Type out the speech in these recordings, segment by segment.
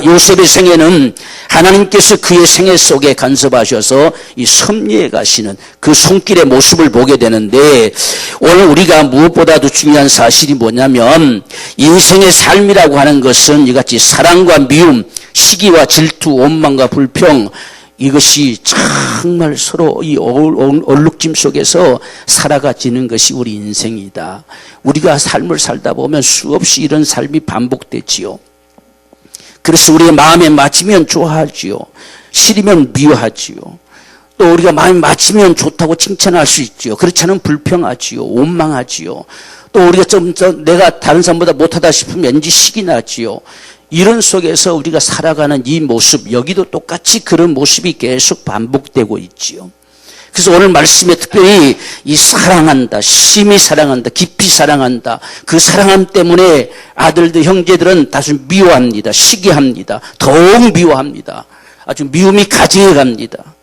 요셉의 생애는 하나님께서 그의 생애 속에 간섭하셔서 이 섭리해 가시는 그 손길의 모습을 보게 되는데, 오늘 우리가 무엇보다도 중요한 사실이 뭐냐면, 인생의 삶이라고 하는 것은 이같이 사랑과 미움, 시기와 질투, 원망과 불평, 이것이 정말 서로 이 얼룩짐 속에서 살아가지는 것이 우리 인생이다. 우리가 삶을 살다 보면 수없이 이런 삶이 반복되지요. 그래서 우리의 마음에 맞으면 좋아하지요. 싫으면 미워하지요. 또 우리가 마음에 맞으면 좋다고 칭찬할 수 있지요. 그렇지 않으면 불평하지요. 원망하지요. 또 우리가 좀 내가 다른 사람보다 못하다 싶으면 왠지 식이 나지요. 이런 속에서 우리가 살아가는 이 모습, 여기도 똑같이 그런 모습이 계속 반복되고 있지요. 그래서 오늘 말씀에 특별히 이 사랑한다, 심히 사랑한다, 깊이 사랑한다, 그 사랑함 때문에 아들들, 형제들은 다시 미워합니다. 시기합니다. 더욱 미워합니다. 아주 미움이 가증해 갑니다.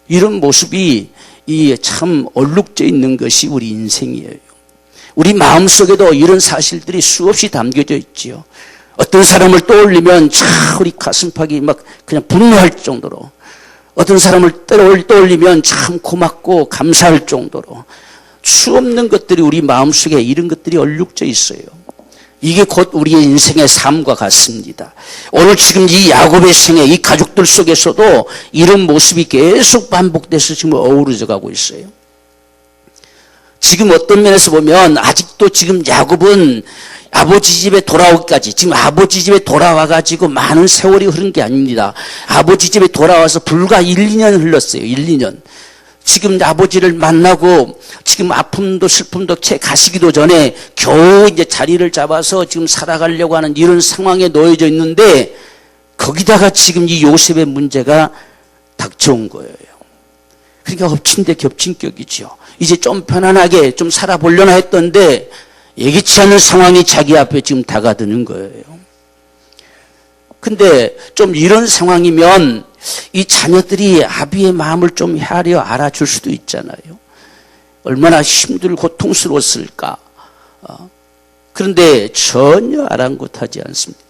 이런 모습이 이 참 얼룩져 있는 것이 우리 인생이에요. 우리 마음속에도 이런 사실들이 수없이 담겨져 있지요. 어떤 사람을 떠올리면 참 우리 가슴팍이 막 그냥 분노할 정도로, 어떤 사람을 떠올리면 참 고맙고 감사할 정도로 수없는 것들이 우리 마음속에 이런 것들이 얼룩져 있어요. 이게 곧 우리의 인생의 삶과 같습니다. 오늘 지금 이 야곱의 생애, 이 가족들 속에서도 이런 모습이 계속 반복돼서 지금 어우러져 가고 있어요. 지금 어떤 면에서 보면 아직도 지금 야곱은 아버지 집에 돌아오기까지, 지금 아버지 집에 돌아와가지고 많은 세월이 흐른 게 아닙니다. 아버지 집에 돌아와서 불과 1, 2년 흘렀어요. 1, 2년. 지금 아버지를 만나고 지금 아픔도 슬픔도 채 가시기도 전에 겨우 이제 자리를 잡아서 지금 살아가려고 하는 이런 상황에 놓여져 있는데, 거기다가 지금 이 요셉의 문제가 닥쳐온 거예요. 그러니까 엎친 데 겹친 격이죠. 이제 좀 편안하게 좀 살아보려나 했던데 예기치 않은 상황이 자기 앞에 지금 다가드는 거예요. 근데 좀 이런 상황이면 이 자녀들이 아비의 마음을 좀 헤아려 알아줄 수도 있잖아요. 얼마나 힘들고 고통스러웠을까. 그런데 전혀 아랑곳하지 않습니다.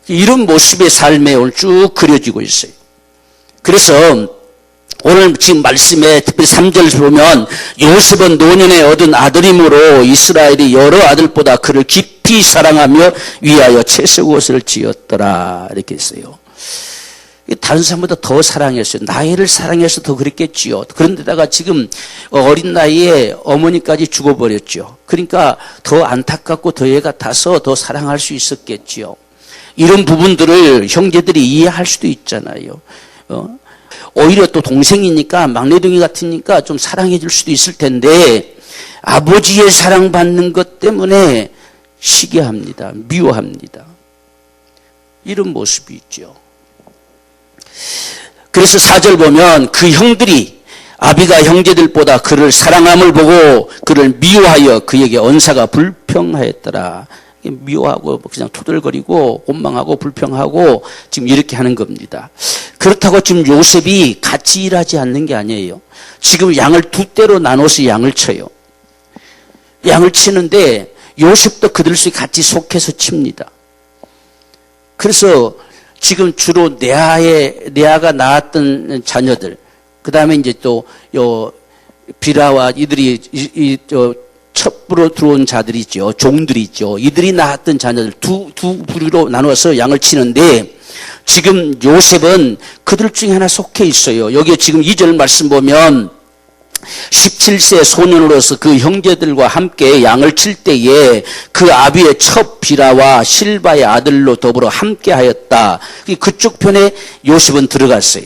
이런 모습의 삶에 오늘 쭉 그려지고 있어요. 그래서 오늘 지금 말씀에 특별히 3절을 보면, 요셉은 노년에 얻은 아들이므로 이스라엘이 여러 아들보다 그를 깊이 사랑하며 위하여 채색 옷을 지었더라, 이렇게 했어요. 다른 사람보다 더 사랑했어요. 나이를 사랑해서 더 그랬겠지요. 그런데다가 지금 어린 나이에 어머니까지 죽어버렸죠. 그러니까 더 안타깝고 더 애 같아서 더 사랑할 수 있었겠지요. 이런 부분들을 형제들이 이해할 수도 있잖아요. 오히려 또 동생이니까, 막내동이 같으니까 좀 사랑해 줄 수도 있을 텐데, 아버지의 사랑받는 것 때문에 시기합니다. 미워합니다. 이런 모습이 있죠. 그래서 4절 보면 그 형들이 아비가 형제들보다 그를 사랑함을 보고 그를 미워하여 그에게 언사가 불평하였더라. 미워하고 그냥 투덜거리고 원망하고 불평하고 지금 이렇게 하는 겁니다. 그렇다고 지금 요셉이 같이 일하지 않는 게 아니에요. 지금 양을 두 떼로 나눠서 양을 쳐요. 양을 치는데 요셉도 그들 속에 같이 속해서 칩니다. 그래서 지금 주로 레아가 낳았던 자녀들, 그 다음에 이제 또 비라와 이들이 첩부로 들어온 자들이 있죠. 종들이 있죠. 이들이 낳았던 자녀들 두 부류로 나눠서 양을 치는데, 지금 요셉은 그들 중에 하나 속해 있어요. 여기 지금 2절 말씀 보면 17세 소년으로서 그 형제들과 함께 양을 칠 때에 그 아비의 첩 비라와 실바의 아들로 더불어 함께 하였다. 그쪽 편에 요셉은 들어갔어요.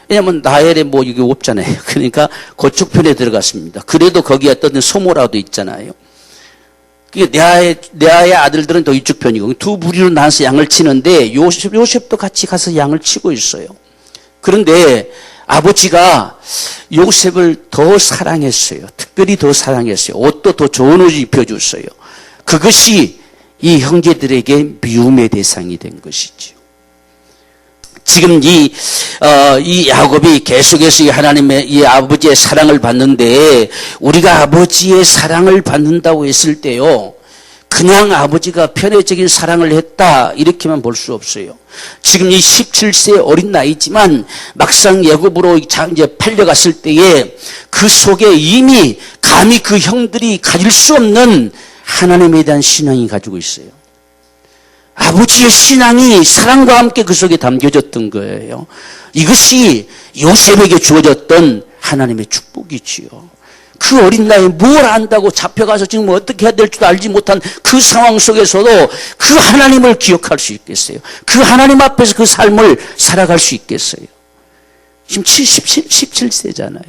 왜냐하면 나엘에 뭐 이게 없잖아요. 그러니까 그쪽 편에 들어갔습니다. 그래도 거기에 어떤 소모라도 있잖아요. 레아의 아들들은 또 이쪽 편이고 두 부류로 나눠서 양을 치는데 요셉도 같이 가서 양을 치고 있어요. 그런데 아버지가 요셉을 더 사랑했어요. 특별히 더 사랑했어요. 옷도 더 좋은 옷을 입혀줬어요. 그것이 이 형제들에게 미움의 대상이 된 것이죠. 지금 이 야곱이 계속해서 하나님의 이 아버지의 사랑을 받는데, 우리가 아버지의 사랑을 받는다고 했을 때요, 그냥 아버지가 편애적인 사랑을 했다 이렇게만 볼 수 없어요. 지금 이 17세 어린 나이지만 막상 애굽으로 이제 팔려갔을 때에 그 속에 이미 감히 그 형들이 가질 수 없는 하나님에 대한 신앙이 가지고 있어요. 아버지의 신앙이 사랑과 함께 그 속에 담겨졌던 거예요. 이것이 요셉에게 주어졌던 하나님의 축복이지요. 그 어린 나이에 뭘 안다고 잡혀가서 지금 어떻게 해야 될 줄 알지 못한 그 상황 속에서도 그 하나님을 기억할 수 있겠어요? 그 하나님 앞에서 그 삶을 살아갈 수 있겠어요? 지금 17세잖아요.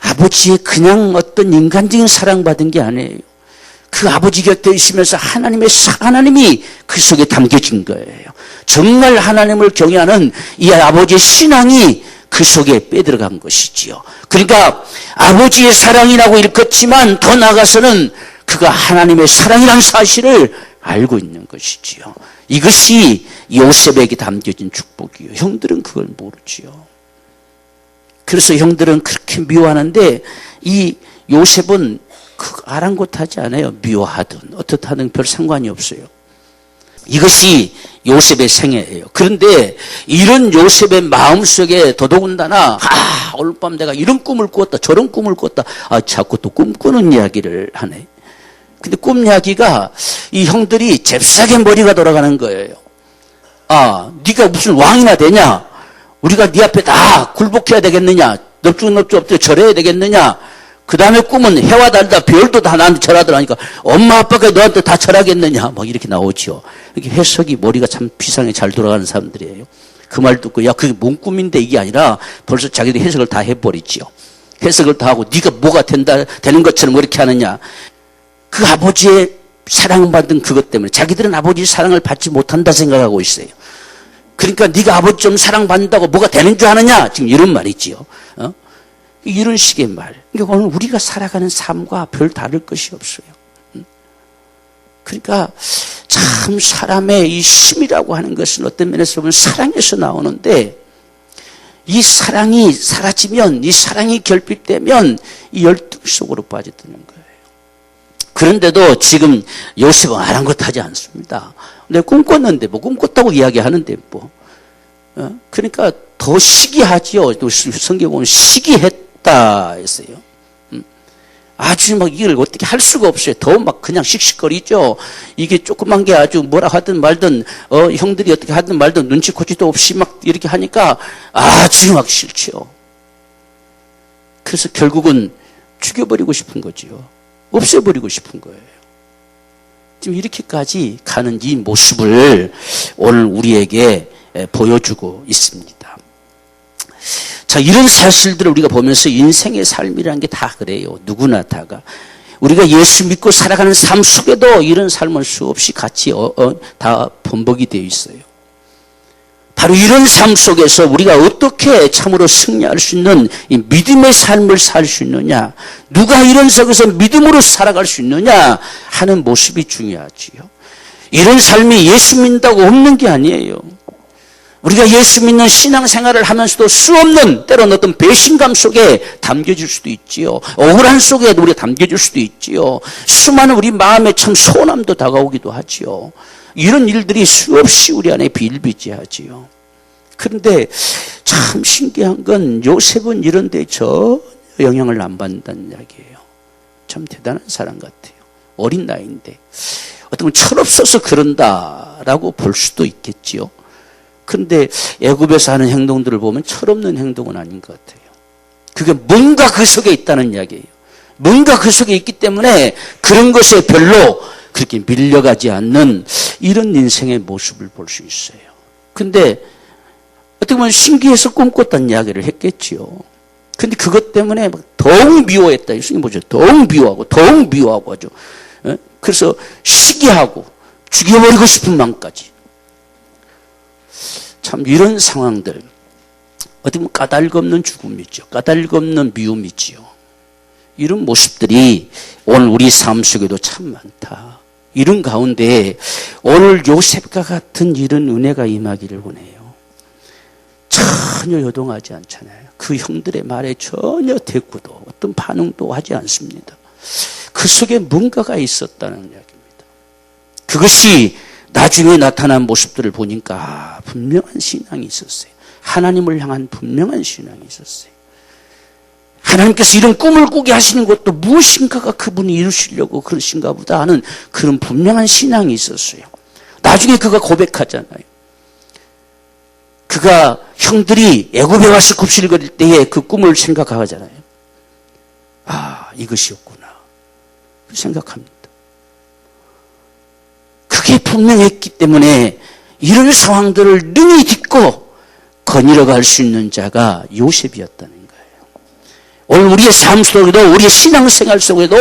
아버지의 그냥 어떤 인간적인 사랑받은 게 아니에요. 그 아버지 곁에 있으면서 하나님이 그 속에 담겨진 거예요. 정말 하나님을 경외하는 이 아버지의 신앙이 그 속에 빼들어간 것이지요. 그러니까 아버지의 사랑이라고 일컫지만 더 나아가서는 그가 하나님의 사랑이라는 사실을 알고 있는 것이지요. 이것이 요셉에게 담겨진 축복이에요. 형들은 그걸 모르지요. 그래서 형들은 그렇게 미워하는데 이 요셉은 아랑곳하지 않아요. 미워하든 어떻다든 별 상관이 없어요. 이것이 요셉의 생애예요. 그런데 이런 요셉의 마음속에 더더군다나 오늘 밤 내가 이런 꿈을 꾸었다 저런 꿈을 꿨다 자꾸 또 꿈꾸는 이야기를 하네. 근데 꿈 이야기가 이 형들이 잽싸게 머리가 돌아가는 거예요. 네가 무슨 왕이나 되냐? 우리가 네 앞에 다 굴복해야 되겠느냐? 넙죽넙죽 엎드려 절해야 되겠느냐? 그 다음에 꿈은 해와 달다 별도 다 나한테 절하더라니까 엄마 아빠가 너한테 다 절하겠느냐 막 이렇게 나오죠. 이렇게 해석이 머리가 참 비상에 잘 돌아가는 사람들이에요. 그 말 듣고 야 그게 뭔 꿈인데 이게 아니라 벌써 자기들이 해석을 다 해버리지요. 해석을 다 하고 네가 뭐가 되는 것처럼 왜 이렇게 하느냐. 그 아버지의 사랑받은 그것 때문에 자기들은 아버지의 사랑을 받지 못한다 생각하고 있어요. 그러니까 네가 아버지 좀 사랑받는다고 뭐가 되는 줄 아느냐 지금 이런 말이지요. 이런 식의 말. 그러니까 오늘 우리가 살아가는 삶과 별 다를 것이 없어요. 그러니까 참 사람의 이 힘이라고 하는 것은 어떤 면에서 보면 사랑에서 나오는데 이 사랑이 사라지면 이 사랑이 결핍되면 이 열등 속으로 빠져드는 거예요. 그런데도 지금 요셉은 아랑곳하지 않습니다. 내가 꿈꿨는데 뭐 꿈꿨다고 이야기하는데 뭐 그러니까 더 시기하지요. 또 성경 보면 시기했다 했어요. 아주 막 이걸 어떻게 할 수가 없어요. 더 막 그냥 씩씩거리죠. 이게 조그만 게 아주 뭐라 하든 말든 형들이 어떻게 하든 말든 눈치코치도 없이 막 이렇게 하니까 아주 막 싫죠. 그래서 결국은 죽여버리고 싶은 거지요. 없애버리고 싶은 거예요. 지금 이렇게까지 가는 이 모습을 오늘 우리에게 보여주고 있습니다. 자, 이런 사실들을 우리가 보면서 인생의 삶이라는 게 다 그래요. 누구나 다가. 우리가 예수 믿고 살아가는 삶 속에도 이런 삶은 수없이 같이 다 번복이 되어 있어요. 바로 이런 삶 속에서 우리가 어떻게 참으로 승리할 수 있는 이 믿음의 삶을 살 수 있느냐, 누가 이런 속에서 믿음으로 살아갈 수 있느냐 하는 모습이 중요하지요. 이런 삶이 예수 믿는다고 없는 게 아니에요. 우리가 예수 믿는 신앙생활을 하면서도 수없는 때로는 어떤 배신감 속에 담겨질 수도 있지요. 억울한 속에 우리가 담겨질 수도 있지요. 수많은 우리 마음에 참 소원함도 다가오기도 하지요. 이런 일들이 수없이 우리 안에 비일비재하지요. 그런데 참 신기한 건 요셉은 이런 데 전혀 영향을 안 받는다는 이야기예요. 참 대단한 사람 같아요. 어린 나이인데 어떤 건 철없어서 그런다라고 볼 수도 있겠지요. 그런데 애굽에서 하는 행동들을 보면 철없는 행동은 아닌 것 같아요. 그게 뭔가 그 속에 있다는 이야기예요. 뭔가 그 속에 있기 때문에 그런 것에 별로 그렇게 밀려가지 않는 이런 인생의 모습을 볼 수 있어요. 근데 어떻게 보면 신기해서 꿈꿨다는 이야기를 했겠지요. 근데 그것 때문에 더욱 미워했다. 예수님 보죠. 더욱 미워하고 하죠. 그래서 시기하고 죽여버리고 싶은 마음까지. 참 이런 상황들, 어떻게 보면 까닭없는 죽음이죠. 까닭없는 미움이지요. 이런 모습들이 오늘 우리 삶 속에도 참 많다. 이런 가운데 오늘 요셉과 같은 이런 은혜가 임하기를 원해요. 전혀 요동하지 않잖아요. 그 형들의 말에 전혀 대꾸도 어떤 반응도 하지 않습니다. 그 속에 뭔가가 있었다는 이야기입니다. 그것이 나중에 나타난 모습들을 보니까 분명한 신앙이 있었어요. 하나님을 향한 분명한 신앙이 있었어요. 하나님께서 이런 꿈을 꾸게 하시는 것도 무엇인가가 그분이 이루시려고 그러신가 보다 하는 그런 분명한 신앙이 있었어요. 나중에 그가 고백하잖아요. 그가 형들이 애굽에 와서 굽실거릴 때에 그 꿈을 생각하잖아요. 아, 이것이었구나. 생각합니다. 그게 분명했기 때문에 이런 상황들을 능히 딛고 거닐어갈 수 있는 자가 요셉이었다는 거예요. 오늘 우리의 삶 속에도 우리의 신앙생활 속에도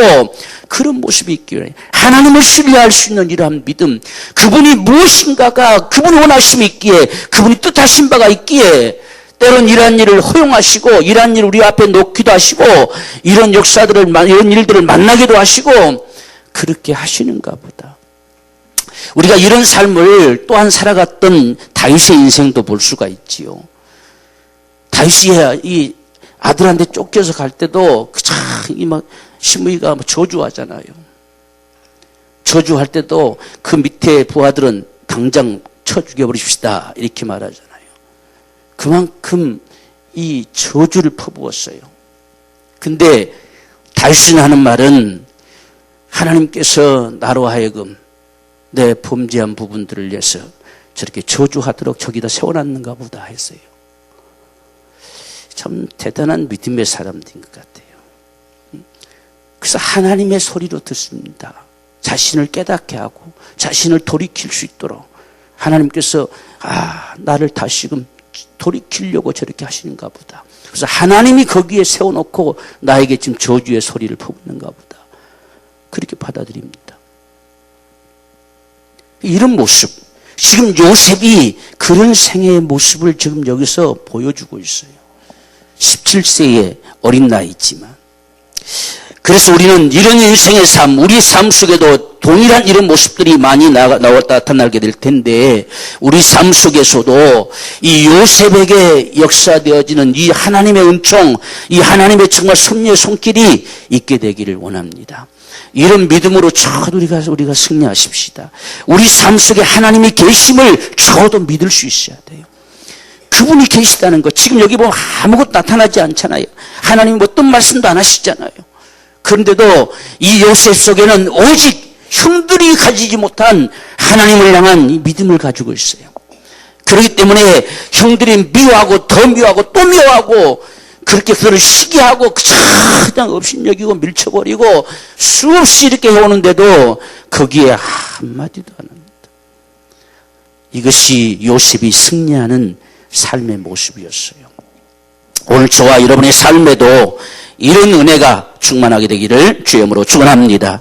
그런 모습이 있기를 하나님을 신뢰할 수 있는 이러한 믿음, 그분이 무엇인가가 그분이 원하심이 있기에 그분이 뜻하신 바가 있기에 때론 이러한 일을 허용하시고 이러한 일을 우리 앞에 놓기도 하시고 이런 역사들을 이런 일들을 만나기도 하시고 그렇게 하시는가 보다. 우리가 이런 삶을 또한 살아갔던 다윗의 인생도 볼 수가 있지요. 다윗이 이 아들한테 쫓겨서 갈 때도 막 시므이가 저주하잖아요. 저주할 때도 그 밑에 부하들은 당장 쳐 죽여버리십시다 이렇게 말하잖아요. 그만큼 이 저주를 퍼부었어요. 근데 다윗이 하는 말은 하나님께서 나로 하여금 내 범죄한 부분들을 위해서 저렇게 저주하도록 저기다 세워놨는가 보다 했어요. 참 대단한 믿음의 사람들인 것 같아요. 그래서 하나님의 소리로 듣습니다. 자신을 깨닫게 하고 자신을 돌이킬 수 있도록 하나님께서 나를 다시금 돌이키려고 저렇게 하시는가 보다. 그래서 하나님이 거기에 세워놓고 나에게 지금 저주의 소리를 퍼붓는가 보다. 그렇게 받아들입니다. 이런 모습, 지금 요셉이 그런 생애의 모습을 지금 여기서 보여주고 있어요. 17세의 어린 나이지만. 그래서 우리는 이런 인생의 삶, 우리 삶 속에도 동일한 이런 모습들이 많이 나타나게 될 텐데 우리 삶 속에서도 이 요셉에게 역사되어지는 이 하나님의 은총, 이 하나님의 정말 섭리의 손길이 있게 되기를 원합니다. 이런 믿음으로 저도 우리가 승리하십시다. 우리 삶 속에 하나님이 계심을 저도 믿을 수 있어야 돼요. 그분이 계시다는 것. 지금 여기 보면 아무것도 나타나지 않잖아요. 하나님이 어떤 말씀도 안 하시잖아요. 그런데도 이 요셉 속에는 오직 형들이 가지지 못한 하나님을 향한 이 믿음을 가지고 있어요. 그렇기 때문에 형들이 미워하고 더 미워하고 또 미워하고 그렇게 그들을 시기하고 그냥 업신여기고 밀쳐버리고 수없이 이렇게 해오는데도 거기에 한마디도 안 합니다. 이것이 요셉이 승리하는 삶의 모습이었어요. 오늘 저와 여러분의 삶에도 이런 은혜가 충만하게 되기를 주의 이름으로 축원합니다.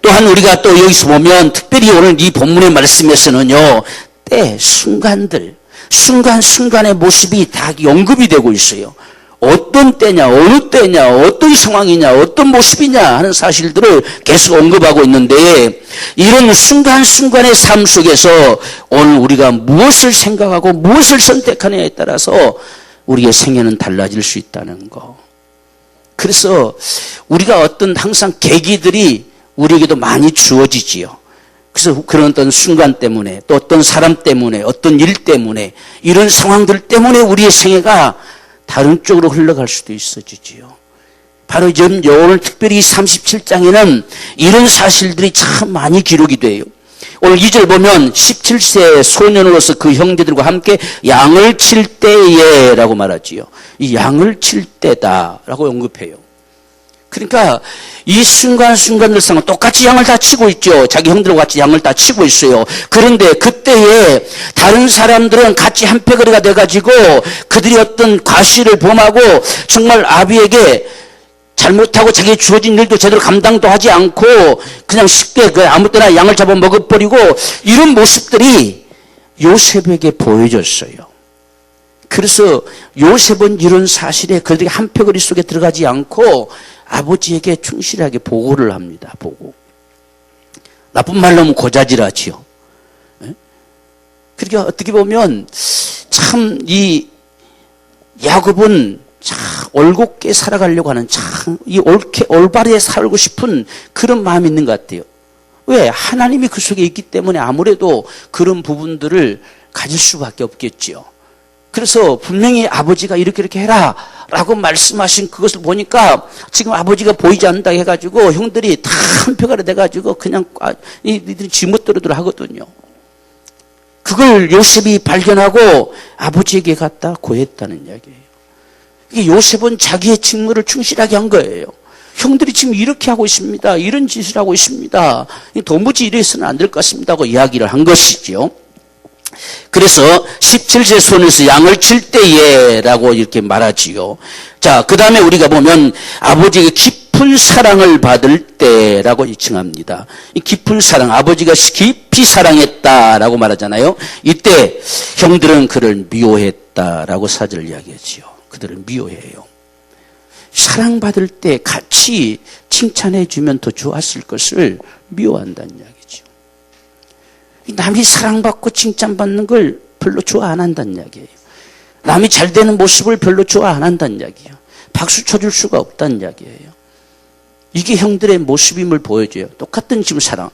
또한 우리가 또 여기서 보면 특별히 오늘 이 본문의 말씀에서는요, 때, 순간들, 순간순간의 모습이 다 언급이 되고 있어요. 어떤 때냐, 어느 때냐, 어떤 상황이냐, 어떤 모습이냐 하는 사실들을 계속 언급하고 있는데 이런 순간순간의 삶 속에서 오늘 우리가 무엇을 생각하고 무엇을 선택하느냐에 따라서 우리의 생애는 달라질 수 있다는 거. 그래서 우리가 어떤 항상 계기들이 우리에게도 많이 주어지지요. 그래서 그런 어떤 순간 때문에 또 어떤 사람 때문에 어떤 일 때문에 이런 상황들 때문에 우리의 생애가 다른 쪽으로 흘러갈 수도 있어지지요. 바로 오늘 특별히 37장에는 이런 사실들이 참 많이 기록이 돼요. 오늘 2절 보면 17세 소년으로서 그 형제들과 함께 양을 칠 때에 라고 말하지요. 이 양을 칠 때다라고 언급해요. 그러니까 이 순간순간들 상황 똑같이 양을 다 치고 있죠. 자기 형들과 같이 양을 다 치고 있어요. 그런데 그때에 다른 사람들은 같이 한패거리가 돼가지고 그들이 어떤 과실을 범하고 정말 아비에게 잘못하고 자기의 주어진 일도 제대로 감당도 하지 않고 그냥 쉽게 아무 때나 양을 잡아 먹어버리고 이런 모습들이 요셉에게 보여졌어요. 그래서 요셉은 이런 사실에 그들이 한패거리 속에 들어가지 않고 아버지에게 충실하게 보고를 합니다. 보고. 나쁜 말로 하면 고자질하지요. 그러니까 어떻게 보면 참 이 야곱은 참 올곧게 살아가려고 하는 참 올바르게 살고 싶은 그런 마음이 있는 것 같아요. 왜? 하나님이 그 속에 있기 때문에 아무래도 그런 부분들을 가질 수밖에 없겠지요. 그래서 분명히 아버지가 이렇게 해라 라고 말씀하신 그것을 보니까 지금 아버지가 보이지 않는다 해가지고 형들이 다 한표가 돼가지고 그냥 이들이 지멋대로들 하거든요. 그걸 요셉이 발견하고 아버지에게 갖다 고했다는 이야기예요. 이게 요셉은 자기의 직무를 충실하게 한 거예요. 형들이 지금 이렇게 하고 있습니다. 이런 짓을 하고 있습니다. 도무지 이래서는 안 될 것 같습니다 하고 이야기를 한 것이죠. 그래서 17세 손에서 양을 칠 때에 라고 이렇게 말하지요. 자, 그 다음에 우리가 보면 아버지에게 깊은 사랑을 받을 때라고 칭합니다. 이 깊은 사랑, 아버지가 깊이 사랑했다라고 말하잖아요. 이때 형들은 그를 미워했다라고 사절 이야기하지요. 그들을 미워해요. 사랑받을 때 같이 칭찬해 주면 더 좋았을 것을 미워한다는 이야기죠. 남이 사랑받고 칭찬받는 걸 별로 좋아 안 한다는 이야기예요. 남이 잘 되는 모습을 별로 좋아 안 한다는 이야기예요. 박수 쳐줄 수가 없다는 이야기예요. 이게 형들의 모습임을 보여줘요. 똑같은 지금 사랑.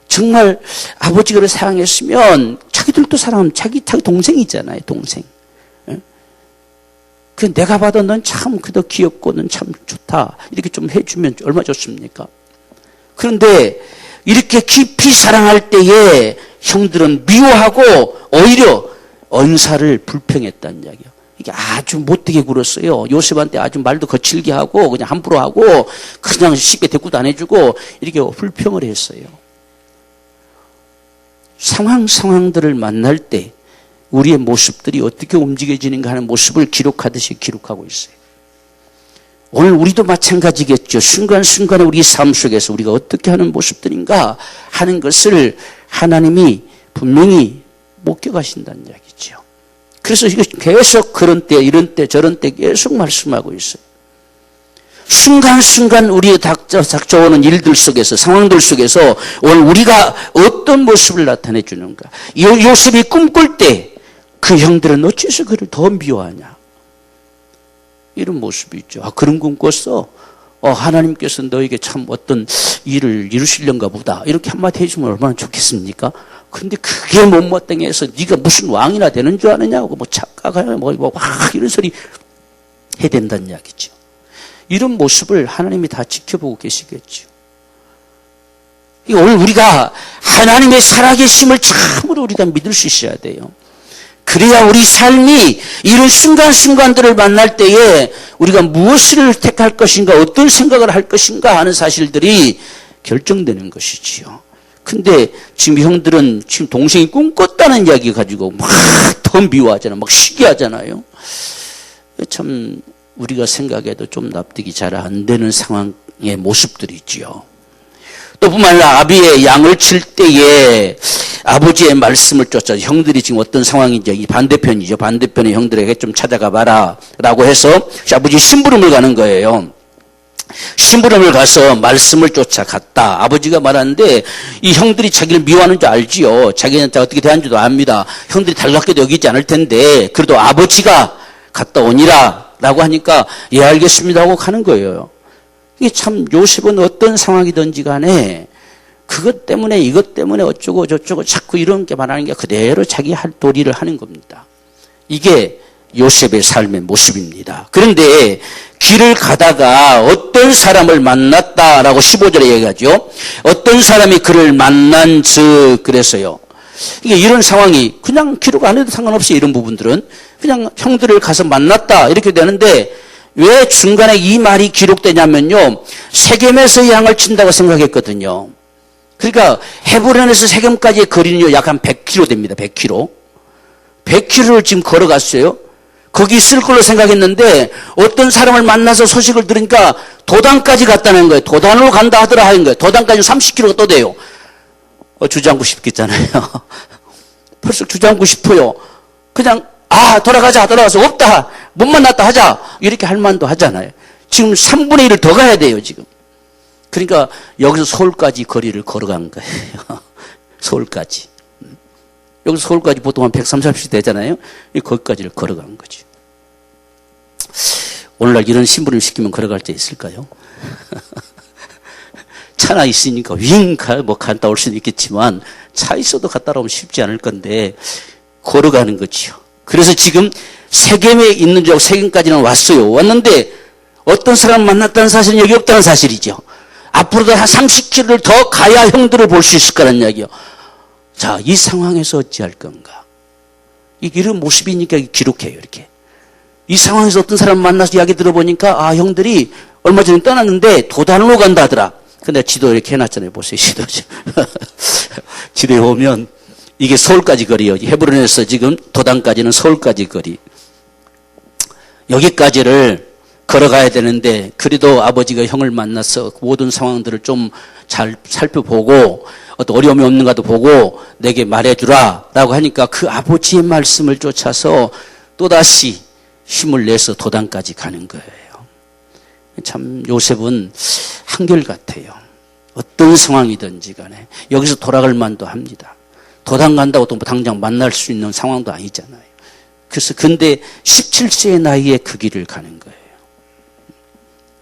정말 아버지가 그를 사랑했으면 자기들도 사랑하면 자기 동생이잖아요. 동생. 그 내가 봐도 넌 참 그도 귀엽고 넌 참 좋다. 이렇게 좀 해주면 얼마나 좋습니까? 그런데 이렇게 깊이 사랑할 때에 형들은 미워하고 오히려 언사를 불평했다는 이야기예요. 이게 아주 못되게 굴었어요. 요셉한테 아주 말도 거칠게 하고 그냥 함부로 하고 그냥 쉽게 대꾸도 안 해주고 이렇게 불평을 했어요. 상황들을 만날 때 우리의 모습들이 어떻게 움직여지는가 하는 모습을 기록하듯이 기록하고 있어요. 오늘 우리도 마찬가지겠죠. 순간순간에 우리 삶 속에서 우리가 어떻게 하는 모습들인가 하는 것을 하나님이 분명히 목격하신다는 이야기죠. 그래서 이거 계속 그런 때, 이런 때, 저런 때 계속 말씀하고 있어요. 순간순간 우리의 닥쳐오는 일들 속에서, 상황들 속에서 오늘 우리가 어떤 모습을 나타내 주는가. 요셉이 꿈꿀 때 그 형들은 어째서 그를 더 미워하냐. 이런 모습이 있죠. 아, 그런 꿈 꿨어? 하나님께서 너에게 참 어떤 일을 이루시려는가 보다. 이렇게 한마디 해주면 얼마나 좋겠습니까? 근데 그게 못마땅해서 네가 무슨 왕이나 되는 줄 아느냐고, 뭐 착각하냐, 이런 소리 해야 된다는 이야기죠. 이런 모습을 하나님이 다 지켜보고 계시겠죠. 오늘 우리가 하나님의 살아계심을 참으로 우리가 믿을 수 있어야 돼요. 그래야 우리 삶이 이런 순간순간들을 만날 때에 우리가 무엇을 택할 것인가, 어떤 생각을 할 것인가 하는 사실들이 결정되는 것이지요. 근데 지금 형들은 지금 동생이 꿈꿨다는 이야기 가지고 막 더 미워하잖아요. 막 시기하잖아요. 참 우리가 생각해도 좀 납득이 잘 안 되는 상황의 모습들이 있지요. 또 뿐만 아니라 아비의 양을 칠 때에 아버지의 말씀을 쫓아 형들이 지금 어떤 상황인지 이 반대편이죠. 반대편의 형들에게 좀 찾아가 봐라 라고 해서 아버지 심부름을 가는 거예요. 심부름을 가서 말씀을 쫓아갔다. 아버지가 말하는데 이 형들이 자기를 미워하는 줄 알지요. 자기한테 어떻게 대하는 줄도 압니다. 형들이 달갑게도 여기지 않을 텐데 그래도 아버지가 갔다 오니라 라고 하니까 예 알겠습니다 하고 가는 거예요. 이게 참 요셉은 어떤 상황이든지 간에 그것 때문에 이것 때문에 어쩌고 저쩌고 자꾸 이런 게 말하는 게 그대로 자기 할 도리를 하는 겁니다. 이게 요셉의 삶의 모습입니다. 그런데 길을 가다가 어떤 사람을 만났다라고 15절에 얘기하죠. 어떤 사람이 그를 만난 즉 그래서요. 이게 이런 상황이 그냥 기록 안 해도 상관없이 이런 부분들은 그냥 형들을 가서 만났다 이렇게 되는데 왜 중간에 이 말이 기록되냐면요. 세겜에서 양을 친다고 생각했거든요. 그러니까 헤브론에서 세겜까지의 거리는요. 약 한 100km 됩니다. 100km. 100km를 지금 걸어갔어요. 거기 있을 걸로 생각했는데 어떤 사람을 만나서 소식을 들으니까 도단까지 갔다는 거예요. 도단으로 간다 하더라 하는 거예요. 도단까지 30km가 또 돼요. 주저앉고 싶겠잖아요. 벌써 주저앉고 싶어요. 그냥 돌아가서 없다. 못 만났다 하자. 이렇게 할 만도 하잖아요. 지금 3분의 1을 더 가야 돼요, 지금. 그러니까 여기서 서울까지 거리를 걸어간 거예요. 서울까지. 여기서 서울까지 보통 한 130, 40씩 되잖아요. 거기까지를 걸어간 거죠. 오늘날 이런 신부를 시키면 걸어갈 때 있을까요? 차나 있으니까 갔다 올 수는 있겠지만 차 있어도 갔다 오면 쉽지 않을 건데 걸어가는 거지요. 그래서 지금 세겜에 있는 줄 알고 세겜까지는 왔어요. 왔는데 어떤 사람 만났다는 사실은 여기 없다는 사실이죠. 앞으로도 한 30km를 더 가야 형들을 볼 수 있을 거란 이야기요. 자, 이 상황에서 어찌할 건가? 이런 모습이니까 기록해요, 이렇게. 이 상황에서 어떤 사람 만나서 이야기 들어보니까, 형들이 얼마 전에 떠났는데 도단으로 간다 하더라. 근데 지도 이렇게 해놨잖아요. 보세요, 지도. 지도에 보면 이게 서울까지 거리요. 헤브론에서 지금 도단까지는 서울까지 거리. 여기까지를 걸어가야 되는데 그래도 아버지가 형을 만나서 모든 상황들을 좀 잘 살펴보고 어떤 어려움이 없는가도 보고 내게 말해주라 라고 하니까 그 아버지의 말씀을 쫓아서 또다시 힘을 내서 도단까지 가는 거예요. 참 요셉은 한결같아요. 어떤 상황이든지 간에 여기서 돌아갈 만도 합니다. 도단 간다고 또 당장 만날 수 있는 상황도 아니잖아요. 그래서 근데 17세의 나이에 그 길을 가는 거예요.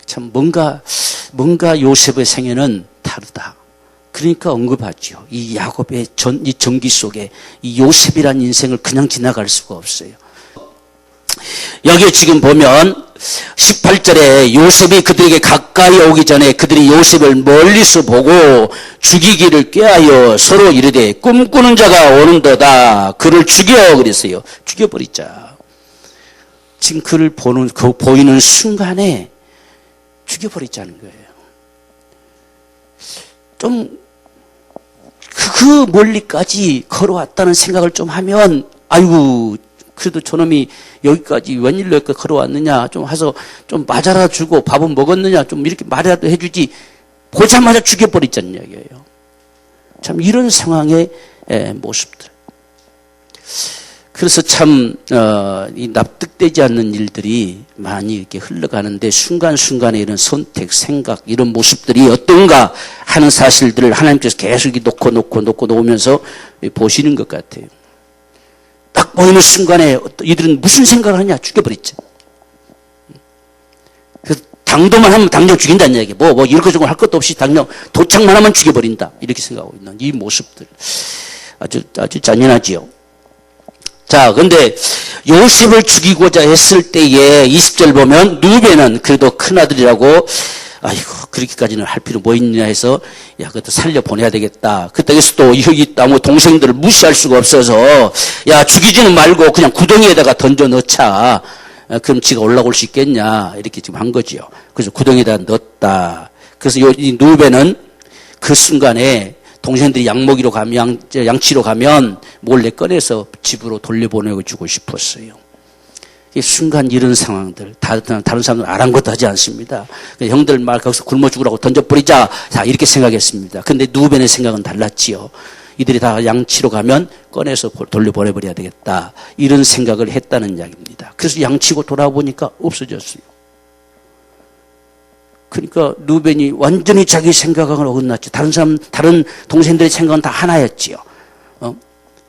참 뭔가 요셉의 생애는 다르다. 그러니까 언급하죠. 이 야곱의 이 전기 속에 이 요셉이라는 인생을 그냥 지나갈 수가 없어요. 여기에 지금 보면 18절에 요셉이 그들에게 가까이 오기 전에 그들이 요셉을 멀리서 보고 죽이기를 꾀하여 서로 이르되 꿈꾸는 자가 오는도다. 그를 죽여 그랬어요. 죽여버리자. 지금 그를 보이는 순간에 죽여버리자는 거예요. 좀 그 멀리까지 걸어왔다는 생각을 좀 하면 아이고 그래도 저놈이 여기까지 웬일로 여기까지 걸어왔느냐 좀 해서 좀 맞아라 주고 밥은 먹었느냐 좀 이렇게 말이라도 해주지 보자마자 죽여버리자는 이야기예요. 참 이런 상황의 모습들. 그래서 참 이 납득되지 않는 일들이 많이 이렇게 흘러가는데 순간순간에 이런 선택, 생각 이런 모습들이 어떤가 하는 사실들을 하나님께서 계속 놓으면서 보시는 것 같아요. 딱 보이는 순간에 이들은 무슨 생각을 하냐 죽여버렸죠. 그래서 당도만 하면 당장 죽인다는 얘기. 뭐 이렇게 할 것도 없이 당장 도착만 하면 죽여버린다 이렇게 생각하고 있는 이 모습들 아주 잔인하지요. 자, 근데 요셉을 죽이고자 했을 때에 20절 보면 누베는 그래도 큰아들이라고 아이고 그렇게까지는 할 필요 뭐 있냐 해서 야 그것도 살려보내야 되겠다. 그때에서 또 여기 나무 동생들을 무시할 수가 없어서 야 죽이지는 말고 그냥 구덩이에다가 던져 넣자. 그럼 지가 올라올 수 있겠냐 이렇게 지금 한 거지요. 그래서 구덩이에다 넣었다. 그래서 이 누베는 그 순간에 동생들이 양치로 가면 몰래 꺼내서 집으로 돌려보내고 주고 싶었어요. 순간 이런 상황들, 다른 사람들은 아랑곳하지 않습니다. 형들 말 거기서 굶어 죽으라고 던져버리자. 자, 이렇게 생각했습니다. 근데 누벤의 생각은 달랐지요. 이들이 다 양치로 가면 꺼내서 돌려보내버려야 되겠다. 이런 생각을 했다는 이야기입니다. 그래서 양치고 돌아보니까 없어졌어요. 그러니까 누벤이 완전히 자기 생각을 어긋났죠. 다른 동생들의 생각은 다 하나였지요.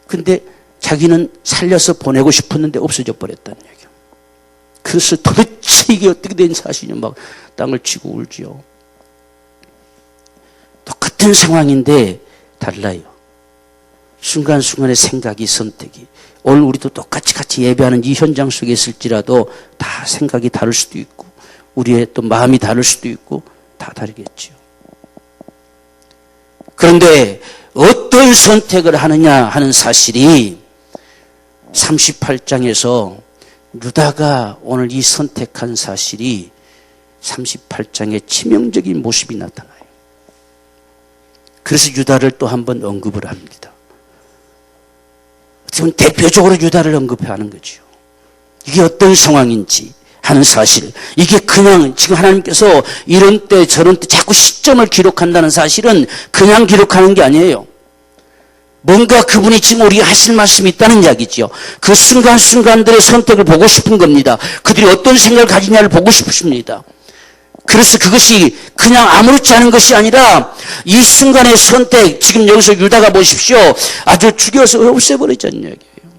근데 자기는 살려서 보내고 싶었는데 없어져 버렸다는 얘기예요. 그래서 도대체 이게 어떻게 된 사실이냐 막 땅을 치고 울지요. 똑같은 상황인데 달라요. 순간순간의 생각이 선택이. 오늘 우리도 똑같이 같이 예배하는 이 현장 속에 있을지라도 다 생각이 다를 수도 있고 우리의 또 마음이 다를 수도 있고 다 다르겠죠. 그런데 어떤 선택을 하느냐 하는 사실이 38장에서 유다가 오늘 이 선택한 사실이 38장의 치명적인 모습이 나타나요. 그래서 유다를 또 한 번 언급을 합니다. 지금 대표적으로 유다를 언급하는 거죠. 이게 어떤 상황인지 하는 사실. 이게 그냥 지금 하나님께서 이런 때 저런 때 자꾸 시점을 기록한다는 사실은 그냥 기록하는 게 아니에요. 뭔가 그분이 지금 우리가 하실 말씀이 있다는 이야기죠. 그 순간순간들의 선택을 보고 싶은 겁니다. 그들이 어떤 생각을 가지냐를 보고 싶으십니다. 그래서 그것이 그냥 아무렇지 않은 것이 아니라 이 순간의 선택, 지금 여기서 유다가 보십시오. 아주 죽여서 없애버리자는 이야기예요.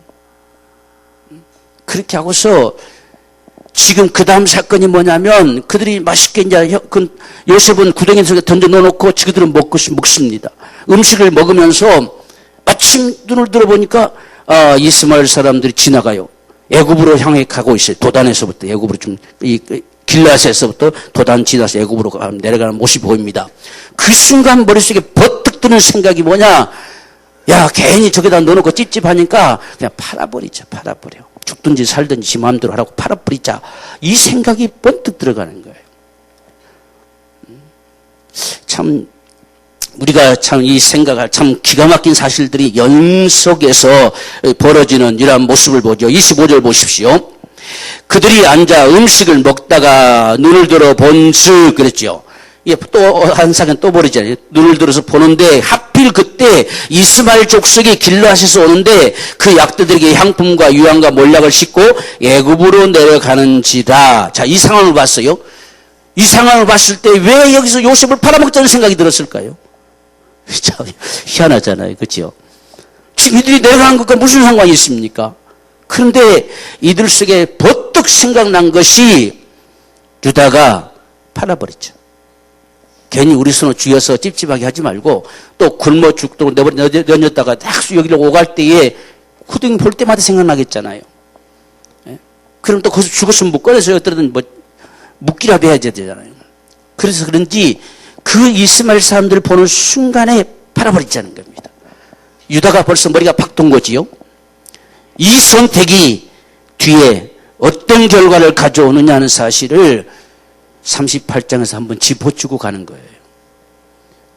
그렇게 하고서 지금 그 다음 사건이 뭐냐면 그들이 맛있게 이제 요셉은 구덩이 속에 던져 넣어놓고 그들은 먹습니다. 음식을 먹으면서 마침 눈을 들어보니까 이스마엘 사람들이 지나가요. 애굽으로 향해 가고 있어요. 도단에서부터 애굽으로 좀 길라앗에서부터 도단 지나서 애굽으로 내려가는 모습이 보입니다. 그 순간 머릿속에 버뜩 드는 생각이 뭐냐? 야, 괜히 저기다 넣어놓고 찝찝하니까 그냥 팔아버리자, 팔아버려. 죽든지 살든지 지 마음대로 하라고 팔아버리자. 이 생각이 번뜩 들어가는 거예요. 참 우리가 참 이 생각할 참 기가 막힌 사실들이 연속에서 벌어지는 이러한 모습을 보죠. 25절 보십시오. 그들이 앉아 음식을 먹다가 눈을 들어 본즉 그랬죠. 예, 또 한 사건 또 벌어지잖아요. 눈을 들어서 보는데 하필 그때 이스마엘 족속이 길라앗에서 오는데 그 약대들에게 향품과 유향과 몰약을 싣고 애굽으로 내려가는지라. 자, 이 상황을 봤어요. 이 상황을 봤을 때 왜 여기서 요셉을 팔아먹자는 생각이 들었을까요? 참 희한하잖아요. 그렇죠? 지금 이들이 내려가는 것과 무슨 상관이 있습니까? 그런데 이들 속에 버뜩 생각난 것이 유다가 팔아버렸죠. 괜히 우리 손을 쥐어서 찝찝하게 하지 말고 또 굶어 죽도록 내버렸다가 딱 여기를 오갈 때에 후등이 볼 때마다 생각나겠잖아요. 예? 그럼 또 거기서 죽었으면 못 꺼내서 어떻게든 묵기라도 해야 되잖아요. 그래서 그런지 그 이스마엘 사람들을 보는 순간에 팔아버리자는 겁니다. 유다가 벌써 머리가 팍 돈 거지요. 이 선택이 뒤에 어떤 결과를 가져오느냐 하는 사실을 38장에서 한번 짚어주고 가는 거예요.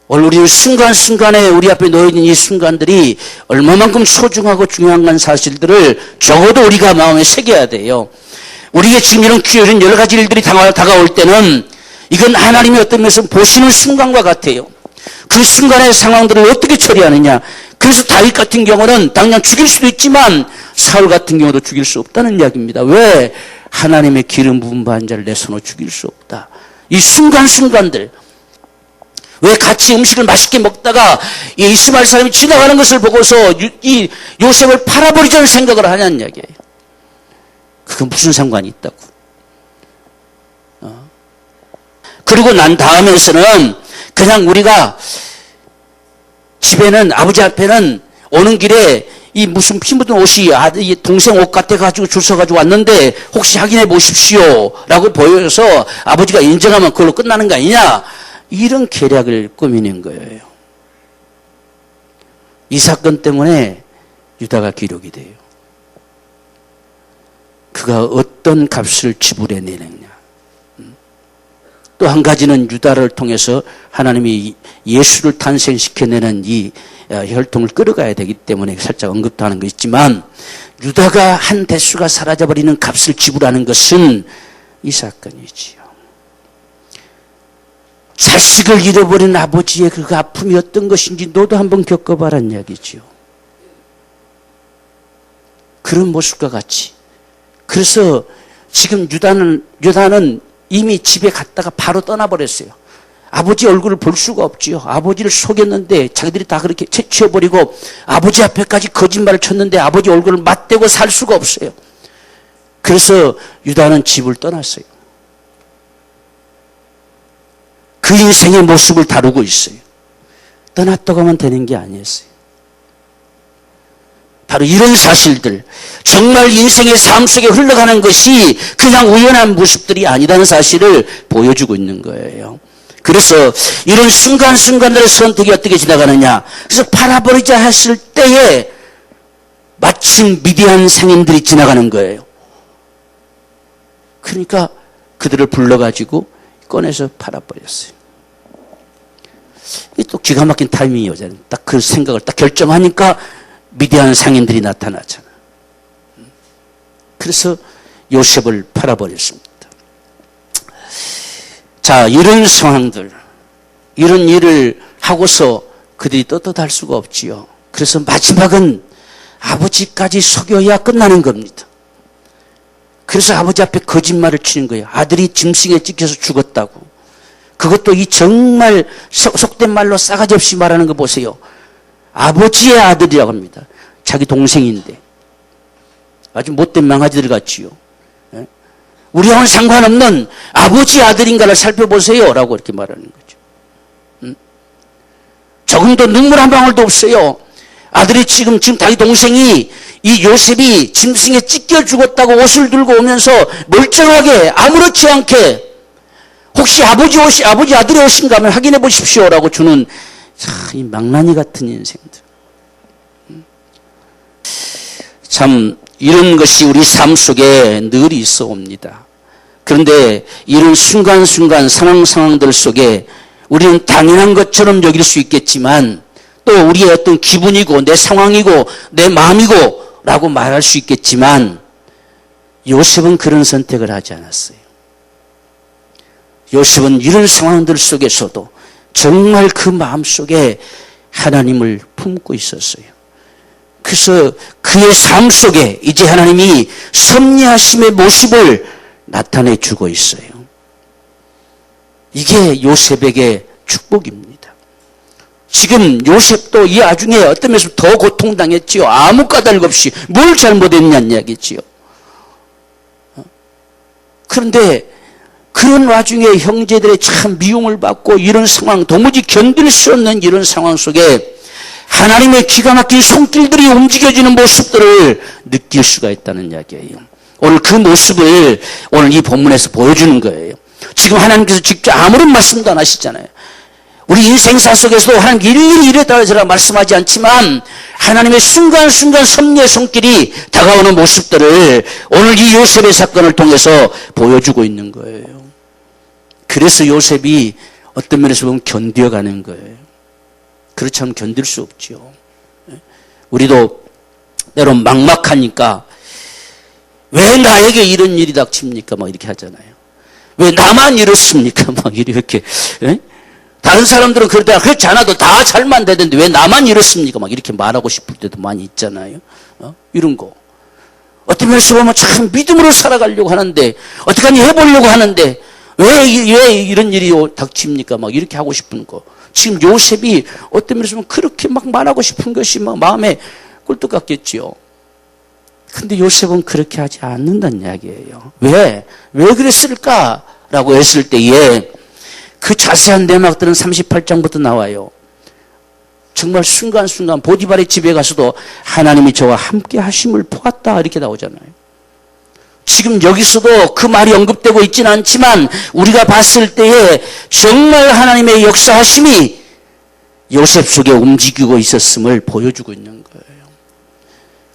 오늘 우리는 순간순간에 우리 앞에 놓여있는 이 순간들이 얼마만큼 소중하고 중요한 사실들을 적어도 우리가 마음에 새겨야 돼요. 우리에게 지금 이런 여러 가지 일들이 다가올 때는 이건 하나님이 어떤 면에서 보시는 순간과 같아요. 그 순간의 상황들을 어떻게 처리하느냐. 그래서 다윗 같은 경우는 당장 죽일 수도 있지만 사울 같은 경우도 죽일 수 없다는 이야기입니다. 왜? 하나님의 기름 부은 반자를 내 손으로 죽일 수 없다. 이 순간순간들. 왜 같이 음식을 맛있게 먹다가 이 이스마엘 사람이 지나가는 것을 보고서 이 요셉을 팔아버리자는 생각을 하냐는 이야기예요. 그건 무슨 상관이 있다고. 그리고 난 다음에서는 그냥 우리가 집에는 아버지 앞에는 오는 길에 이 무슨 피 묻은 옷이 동생 옷 같아가지고 줄 서가지고 왔는데 혹시 확인해 보십시오 라고 보여서 아버지가 인정하면 그걸로 끝나는 거 아니냐. 이런 계략을 꾸미는 거예요. 이 사건 때문에 유다가 기록이 돼요. 그가 어떤 값을 지불해내느냐. 또 한 가지는 유다를 통해서 하나님이 예수를 탄생시켜내는 이 혈통을 끌어가야 되기 때문에 살짝 언급도 하는 거 있지만 유다가 한 대수가 사라져버리는 값을 지불하는 것은 이 사건이지요. 자식을 잃어버린 아버지의 그 아픔이 어떤 것인지 너도 한번 겪어봐란 이야기지요. 그런 모습과 같이. 그래서 지금 유다는 이미 집에 갔다가 바로 떠나버렸어요. 아버지 얼굴을 볼 수가 없지요. 아버지를 속였는데 자기들이 다 그렇게 채취해버리고 아버지 앞에까지 거짓말을 쳤는데 아버지 얼굴을 맞대고 살 수가 없어요. 그래서 유다는 집을 떠났어요. 그 인생의 모습을 다루고 있어요. 떠났다고 하면 되는 게 아니었어요. 바로 이런 사실들, 정말 인생의 삶 속에 흘러가는 것이 그냥 우연한 모습들이 아니라는 사실을 보여주고 있는 거예요. 그래서 이런 순간순간들의 선택이 어떻게 지나가느냐. 그래서 팔아버리자 했을 때에 마침 미디안 상인들이 지나가는 거예요. 그러니까 그들을 불러가지고 꺼내서 팔아버렸어요. 이게 또 기가 막힌 타이밍이잖아요. 딱 그 생각을 딱 결정하니까 미디안 상인들이 나타나잖아. 그래서 요셉을 팔아버렸습니다. 자, 이런 상황들, 이런 일을 하고서 그들이 떳떳할 수가 없지요. 그래서 마지막은 아버지까지 속여야 끝나는 겁니다. 그래서 아버지 앞에 거짓말을 치는 거예요. 아들이 짐승에 찢겨서 죽었다고. 그것도 이 정말 속된 말로 싸가지 없이 말하는 거 보세요. 아버지의 아들이라고 합니다. 자기 동생인데. 아주 못된 망아지들 같지요. 우리와는 상관없는 아버지 아들인가를 살펴보세요 라고 이렇게 말하는 거죠. 조금도 눈물 한 방울도 없어요. 아들이 지금 자기 동생이 이 요셉이 짐승에 찢겨 죽었다고 옷을 들고 오면서 멀쩡하게 아무렇지 않게 혹시 아버지 아들의 옷인가 하면 확인해 보십시오라고 주는 이 망나니 같은 인생들. 참 이런 것이 우리 삶 속에 늘 있어 옵니다. 그런데 이런 순간순간 상황들 속에 우리는 당연한 것처럼 여길 수 있겠지만 또 우리의 어떤 기분이고 내 상황이고 내 마음이고 라고 말할 수 있겠지만 요셉은 그런 선택을 하지 않았어요. 요셉은 이런 상황들 속에서도 정말 그 마음속에 하나님을 품고 있었어요. 그래서 그의 삶 속에 이제 하나님이 섭리하심의 모습을 나타내 주고 있어요. 이게 요셉에게 축복입니다. 지금 요셉도 이 와중에 어떤 면에서 더 고통당했지요. 아무 까닭 없이 뭘 잘못했냐는 이야기지요. 그런데 그런 와중에 형제들의 참 미움을 받고 이런 상황, 도무지 견딜 수 없는 이런 상황 속에 하나님의 기가 막힌 손길들이 움직여지는 모습들을 느낄 수가 있다는 이야기예요. 오늘 그 모습을 오늘 이 본문에서 보여주는 거예요. 지금 하나님께서 직접 아무런 말씀도 안 하시잖아요. 우리 인생사 속에서도 하나님 일일이 이랬다 저랬다 말씀하지 않지만 하나님의 순간순간 섭리의 손길이 다가오는 모습들을 오늘 이 요셉의 사건을 통해서 보여주고 있는 거예요. 그래서 요셉이 어떤 면에서 보면 견뎌가는 거예요. 그렇지 않으면 견딜 수 없죠. 우리도 때론 막막하니까 왜 나에게 이런 일이 닥칩니까? 막 이렇게 하잖아요. 왜 나만 이렇습니까? 막 이렇게. 다른 사람들은 그럴 때가 그렇지 않아도 다 잘만 되는데 왜 나만 이렇습니까? 막 이렇게 말하고 싶을 때도 많이 있잖아요. 이런 거. 어떤 면에서 보면 참 믿음으로 살아가려고 하는데 어떻게든 해보려고 하는데 왜 이런 일이 닥칩니까? 막 이렇게 하고 싶은 거. 지금 요셉이 어떤 면에서 보면 그렇게 막 말하고 싶은 것이 막 마음에 꿀떡 같겠지요. 근데 요셉은 그렇게 하지 않는다는 이야기예요. 왜 그랬을까라고 했을 때에 그 자세한 내막들은 38장부터 나와요. 정말 순간순간 보디발의 집에 가서도 하나님이 저와 함께 하심을 보았다 이렇게 나오잖아요. 지금 여기서도 그 말이 언급되고 있지는 않지만 우리가 봤을 때에 정말 하나님의 역사하심이 요셉 속에 움직이고 있었음을 보여주고 있는 거예요.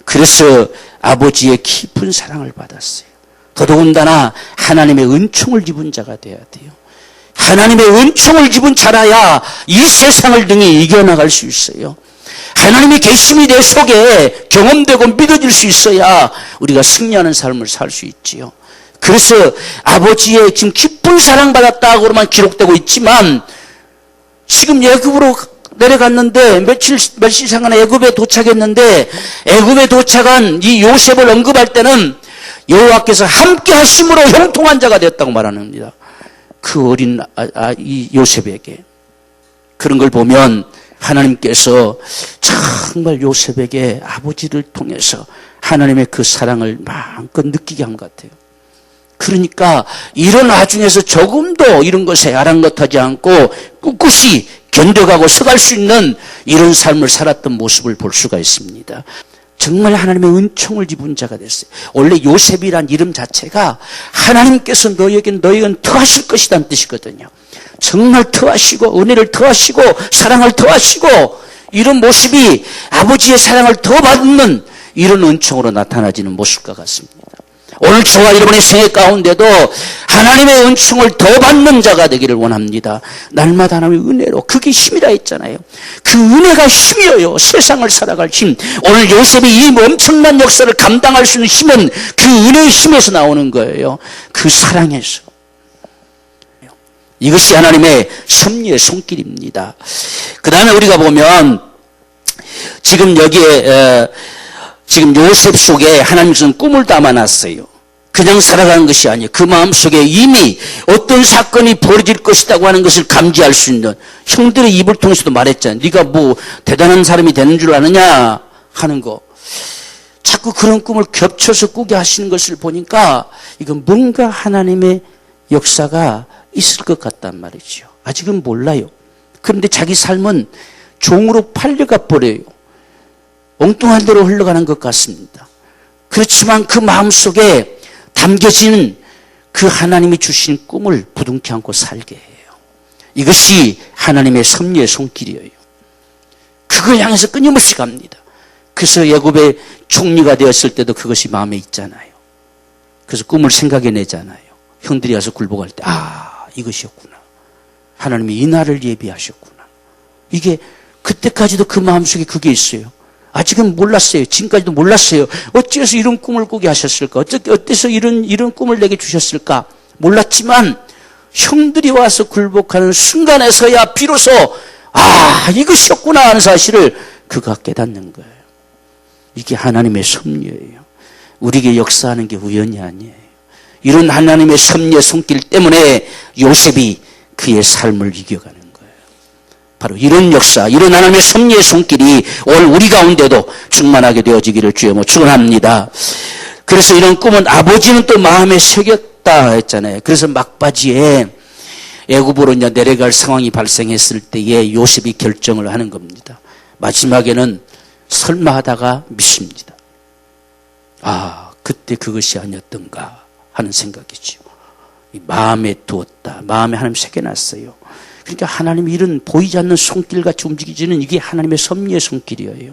그래서 아버지의 깊은 사랑을 받았어요. 더더군다나 하나님의 은총을 입은 자가 돼야 돼요. 하나님의 은총을 입은 자라야 이 세상을 등에 이겨나갈 수 있어요. 하나님의 계심이 내 속에 경험되고 믿어질 수 있어야 우리가 승리하는 삶을 살 수 있지요. 그래서 아버지의 지금 깊은 사랑받았다고만 기록되고 있지만 지금 애굽으로 내려갔는데 며칠 상간에 애굽에 도착했는데 애굽에 도착한 이 요셉을 언급할 때는 여호와께서 함께 하심으로 형통한 자가 되었다고 말합니다. 그 어린 이 요셉에게 그런 걸 보면 하나님께서 정말 요셉에게 아버지를 통해서 하나님의 그 사랑을 마음껏 느끼게 한 것 같아요. 그러니까 이런 와중에서 조금도 이런 것에 아랑곳하지 않고 꿋꿋이 견뎌가고 서갈 수 있는 이런 삶을 살았던 모습을 볼 수가 있습니다. 정말 하나님의 은총을 입은 자가 됐어요. 원래 요셉이란 이름 자체가 하나님께서 너희에겐 더하실 것이라는 뜻이거든요. 정말 더하시고 은혜를 더하시고 사랑을 더하시고 이런 모습이 아버지의 사랑을 더 받는 이런 은총으로 나타나지는 모습과 같습니다. 오늘 저와 여러분의 생애 가운데도 하나님의 은총을 더 받는 자가 되기를 원합니다. 날마다 하나님의 은혜로 그게 힘이라 했잖아요. 그 은혜가 힘이에요. 세상을 살아갈 힘. 오늘 요셉이 이 엄청난 역사를 감당할 수 있는 힘은 그 은혜의 힘에서 나오는 거예요. 그 사랑에서. 이것이 하나님의 섭리의 손길입니다. 그 다음에 우리가 보면 지금 여기에 지금 요셉 속에 하나님께서는 꿈을 담아놨어요. 그냥 살아가는 것이 아니에요. 그 마음속에 이미 어떤 사건이 벌어질 것이라고 하는 것을 감지할 수 있는 형들의 입을 통해서도 말했잖아요. 네가 뭐 대단한 사람이 되는 줄 아느냐 하는 거. 자꾸 그런 꿈을 겹쳐서 꾸게 하시는 것을 보니까 이건 뭔가 하나님의 역사가 있을 것 같단 말이죠. 아직은 몰라요. 그런데 자기 삶은 종으로 팔려가 버려요. 엉뚱한 대로 흘러가는 것 같습니다. 그렇지만 그 마음속에 담겨진 그 하나님이 주신 꿈을 부둥켜 안고 살게 해요. 이것이 하나님의 섭리의 손길이에요. 그걸 향해서 끊임없이 갑니다. 그래서 야곱의 총리가 되었을 때도 그것이 마음에 있잖아요. 그래서 꿈을 생각해내잖아요. 형들이 와서 굴복할 때 이것이었구나. 하나님이 이 날을 예비하셨구나. 이게 그때까지도 그 마음속에 그게 있어요. 아직은 몰랐어요. 지금까지도 몰랐어요. 어째서 이런 꿈을 꾸게 하셨을까? 어째서 이런 꿈을 내게 주셨을까? 몰랐지만 형들이 와서 굴복하는 순간에서야 비로소 이것이었구나 하는 사실을 그가 깨닫는 거예요. 이게 하나님의 섭리예요. 우리에게 역사하는 게 우연이 아니에요. 이런 하나님의 섭리의 손길 때문에 요셉이 그의 삶을 이겨가는 거예요. 바로 이런 역사, 이런 하나님의 섭리의 손길이 오늘 우리 가운데도 충만하게 되어지기를 주여 축원합니다. 그래서 이런 꿈은 아버지는 또 마음에 새겼다 했잖아요. 그래서 막바지에 애굽으로 내려갈 상황이 발생했을 때에 요셉이 결정을 하는 겁니다. 마지막에는 설마 하다가 믿습니다. 그때 그것이 아니었던가 하는 생각이죠. 마음에 두었다. 마음에 하나님 새겨놨어요. 그러니까 하나님이 이런 보이지 않는 손길같이 움직이지는 이게 하나님의 섭리의 손길이에요.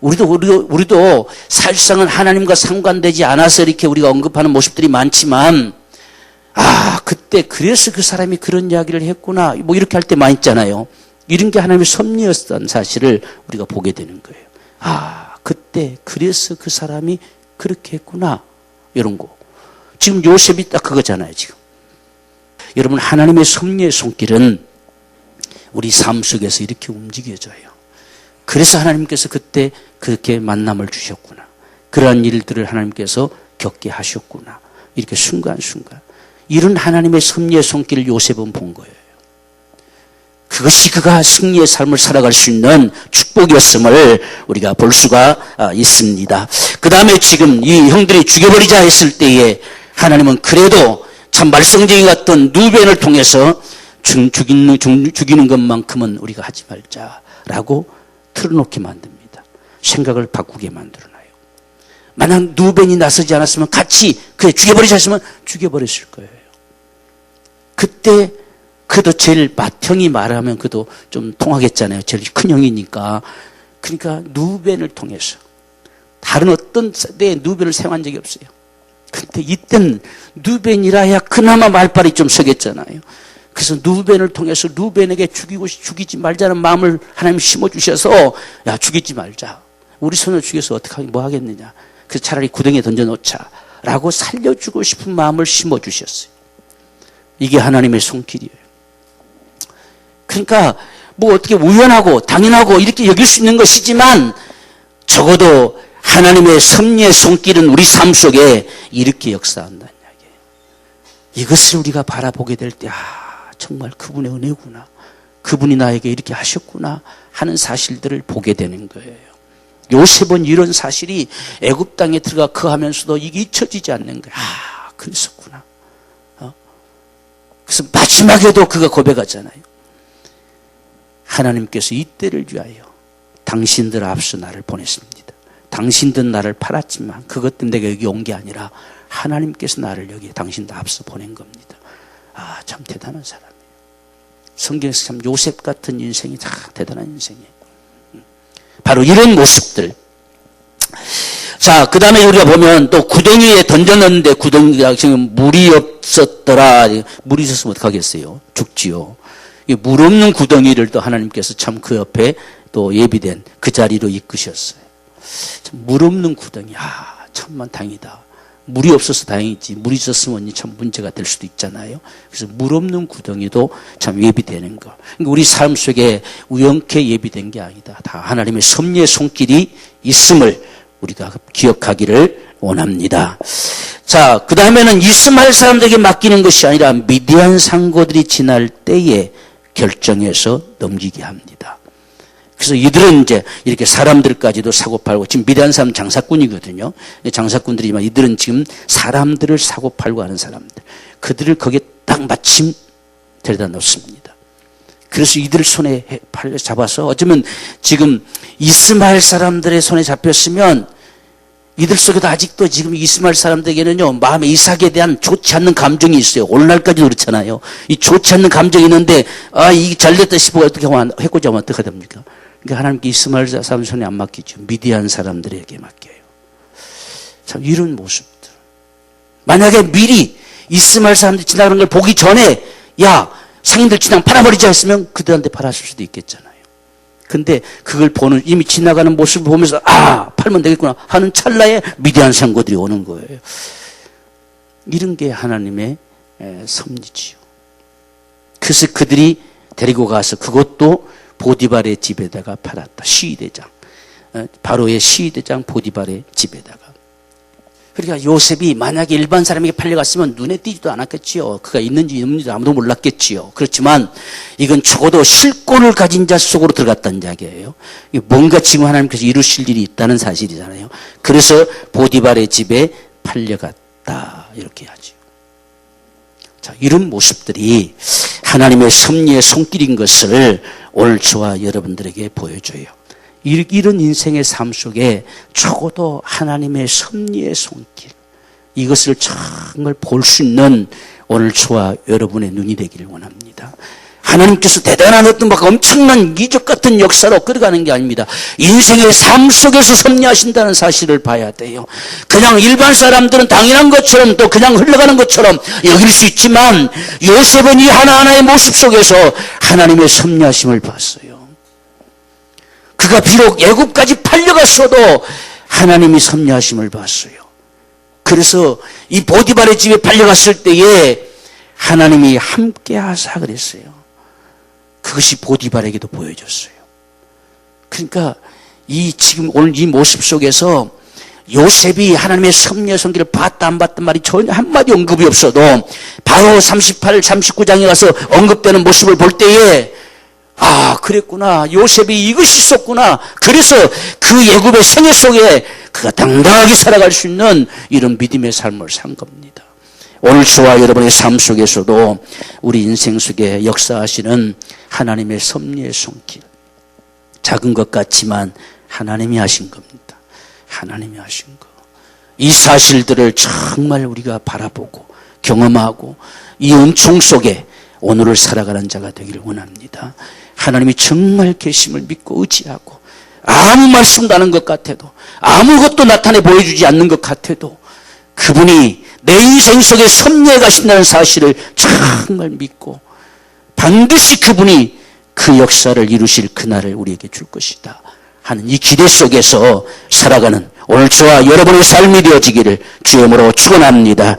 우리도 사실상은 하나님과 상관되지 않아서 이렇게 우리가 언급하는 모습들이 많지만 그때 그래서 그 사람이 그런 이야기를 했구나 이렇게 할 때 많이 있잖아요. 이런 게 하나님의 섭리였던 사실을 우리가 보게 되는 거예요. 그때 그래서 그 사람이 그렇게 했구나 이런 거. 지금 요셉이 딱 그거잖아요. 지금 여러분 하나님의 섭리의 손길은 우리 삶 속에서 이렇게 움직여져요. 그래서 하나님께서 그때 그렇게 만남을 주셨구나. 그러한 일들을 하나님께서 겪게 하셨구나. 이렇게 순간순간 이런 하나님의 섭리의 손길을 요셉은 본 거예요. 그것이 그가 승리의 삶을 살아갈 수 있는 축복이었음을 우리가 볼 수가 있습니다. 그 다음에 지금 이 형들이 죽여버리자 했을 때에 하나님은 그래도 참 말썽쟁이 같던 누벤을 통해서 죽이는 것만큼은 우리가 하지 말자라고 틀어놓게 만듭니다. 생각을 바꾸게 만들어놔요. 만약 누벤이 나서지 않았으면 같이 죽여버리자 했으면 죽여버렸을 거예요. 그때 그도 제일 맏형이 말하면 그도 좀 통하겠잖아요. 제일 큰 형이니까. 그러니까 누벤을 통해서 다른 어떤 때에 누벤을 사용한 적이 없어요. 근데 이때는 누벤이라야 그나마 말빨이 좀 서겠잖아요. 그래서 누벤을 통해서 누벤에게 죽이지 말자는 마음을 하나님 심어주셔서 죽이지 말자. 우리 손을 죽여서 어떻게 뭐 하겠느냐. 그래서 차라리 구덩이에 던져놓자라고 살려주고 싶은 마음을 심어주셨어요. 이게 하나님의 손길이에요. 그러니까 뭐 어떻게 우연하고 당연하고 이렇게 여길 수 있는 것이지만 적어도 하나님의 섭리의 손길은 우리 삶 속에 이렇게 역사한다는 이야기예요. 이것을 우리가 바라보게 될 때 정말 그분의 은혜구나. 그분이 나에게 이렇게 하셨구나 하는 사실들을 보게 되는 거예요. 요셉은 이런 사실이 애굽 땅에 들어가 거하면서도 이게 잊혀지지 않는 거예요. 그랬었구나. 그래서 마지막에도 그가 고백하잖아요. 하나님께서 이때를 위하여 당신들 앞서 나를 보냈습니다. 당신들 나를 팔았지만 그것 때문에 내가 여기 온 게 아니라 하나님께서 나를 여기 당신들 앞서 보낸 겁니다. 참 대단한 사람이에요. 성경에서 참 요셉 같은 인생이 참 대단한 인생이에요. 바로 이런 모습들. 자, 그 다음에 우리가 보면 또 구덩이에 던져놨는데 구덩이가 지금 물이 없었더라. 물이 있었으면 어떡하겠어요? 죽지요. 물 없는 구덩이를 또 하나님께서 참 그 옆에 또 예비된 그 자리로 이끄셨어요. 물 없는 구덩이, 참만 다행이다. 물이 없어서 다행이지. 물이 있었으면 참 문제가 될 수도 있잖아요. 그래서 물 없는 구덩이도 참 예비되는 거. 그러니까 우리 삶 속에 우연케 예비된 게 아니다. 다 하나님의 섭리의 손길이 있음을 우리가 기억하기를 원합니다. 자, 그 다음에는 이스마엘 사람들에게 맡기는 것이 아니라 미디안 상고들이 지날 때에 결정해서 넘기게 합니다. 그래서 이들은 이제 이렇게 사람들까지도 사고팔고, 지금 미대한 사람 장사꾼이거든요. 장사꾼들이지만 이들은 지금 사람들을 사고팔고 하는 사람들. 그들을 거기에 딱 마침 데려다 놓습니다. 그래서 이들 손에 잡아서 어쩌면 지금 이스마엘 사람들의 손에 잡혔으면 이들 속에도 아직도 지금 이스마엘 사람들에게는요, 마음에 이삭에 대한 좋지 않는 감정이 있어요. 오늘날까지도 그렇잖아요. 이 좋지 않는 감정이 있는데, 이 잘됐다 싶어 어떻게 해코지 하면 어떻게 됩니까? 그러니까 하나님께 이스마엘 사람 손에 안 맡기죠. 미디안 사람들에게 맡겨요. 참, 이런 모습들. 만약에 미리 이스마엘 사람들이 지나가는 걸 보기 전에, 야, 상인들 지나면 팔아버리자 했으면 그들한테 팔았을 수도 있겠잖아요. 근데 그걸 보는, 이미 지나가는 모습을 보면서 팔면 되겠구나 하는 찰나에 미디안 상고들이 오는 거예요. 이런 게 하나님의 섭리지요. 그래서 그들이 데리고 가서 그것도 보디발의 집에다가 팔았다. 시위대장, 바로의 시위대장 보디발의 집에다가. 그러니까 요셉이 만약에 일반 사람에게 팔려갔으면 눈에 띄지도 않았겠지요. 그가 있는지 없는지도 아무도 몰랐겠지요. 그렇지만 이건 적어도 실권을 가진 자 속으로 들어갔다는 이야기예요. 뭔가 지금 하나님께서 이루실 일이 있다는 사실이잖아요. 그래서 보디발의 집에 팔려갔다 이렇게 하죠. 자, 이런 모습들이 하나님의 섭리의 손길인 것을 오늘 저와 여러분들에게 보여줘요. 이런 인생의 삶 속에 적어도 하나님의 섭리의 손길, 이것을 정말 볼 수 있는 오늘 저와 여러분의 눈이 되기를 원합니다. 하나님께서 대단한 어떤 막 엄청난 기적 같은 역사로 끌어가는 게 아닙니다. 인생의 삶 속에서 섭리하신다는 사실을 봐야 돼요. 그냥 일반 사람들은 당연한 것처럼 또 그냥 흘러가는 것처럼 여길 수 있지만 요셉은 이 하나하나의 모습 속에서 하나님의 섭리하심을 봤어요. 그가 비록 애굽까지 팔려갔어도 하나님이 섭리하심을 봤어요. 그래서 이 보디발의 집에 팔려갔을 때에 하나님이 함께 하사 그랬어요. 그것이 보디발에게도 보여줬어요. 그러니까 지금 오늘 이 모습 속에서 요셉이 하나님의 섭리의 손길을 봤다 안 봤단 말이 전혀 한마디 언급이 없어도 바로 38, 39장에 가서 언급되는 모습을 볼 때에 그랬구나. 요셉이 이것이 있었구나. 그래서 그 애굽의 생애 속에 그가 당당하게 살아갈 수 있는 이런 믿음의 삶을 산 겁니다. 오늘 저와 여러분의 삶 속에서도 우리 인생 속에 역사하시는 하나님의 섭리의 손길, 작은 것 같지만 하나님이 하신 겁니다. 하나님이 하신 거. 이 사실들을 정말 우리가 바라보고 경험하고 이 은총 속에 오늘을 살아가는 자가 되기를 원합니다. 하나님이 정말 계심을 믿고 의지하고 아무 말씀도 안 한 것 같아도 아무것도 나타내 보여주지 않는 것 같아도 그분이 내 인생 속에 섭리해 가신다는 사실을 정말 믿고 반드시 그분이 그 역사를 이루실 그날을 우리에게 줄 것이다 하는 이 기대 속에서 살아가는 오늘 저와 여러분의 삶이 되어지기를 주의 이름으로 축원합니다.